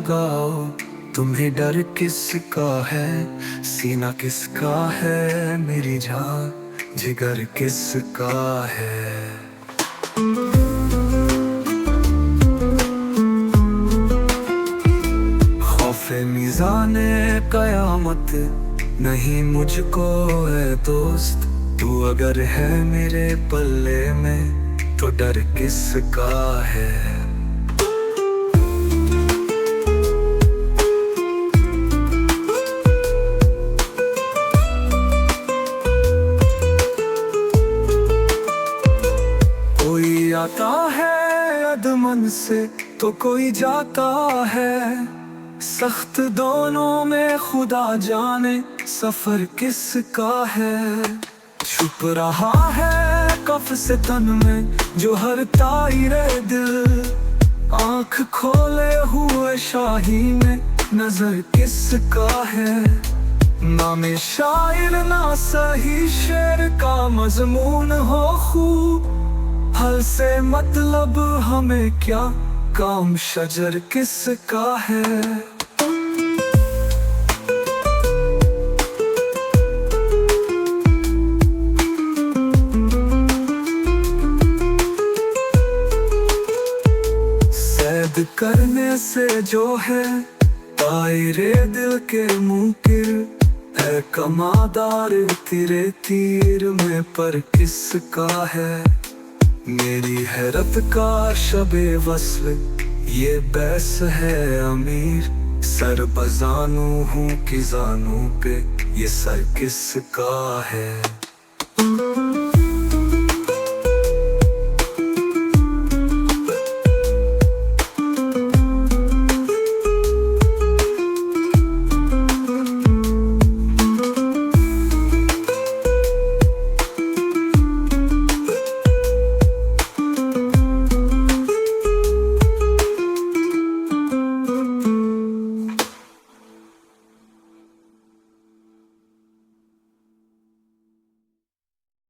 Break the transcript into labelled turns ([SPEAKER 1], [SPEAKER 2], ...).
[SPEAKER 1] लगाओ, तुम्हें डर किसका है, सीना किसका है, मेरी जान जिगर किसका है। खौफे मीज़ाने कयामत नहीं मुझको है दोस्त, तू अगर है मेरे पल्ले में तो डर किसका है। कोई आता है अदमन से तो कोई जाता है, सख्त दोनों में खुदा जाने सफर किसका है। छुप रहा है कफ से तन में जो हर ताईरे दिल, आंख खोले हुए शाही में नजर किसका है। ना मैं शायर ना सही शेर का मजमून हो खूब, हल से मतलब हमें क्या, काम शजर किसका है। सैद करने से जो है तायरे दिल के मुनकिर, है कमादार तेरे तीर में पर किसका है। मेरी हैरत का शबे वस्ल ये बैस है अमीर, सर बजानू हूँ कि जानू पे ये सर किसका है।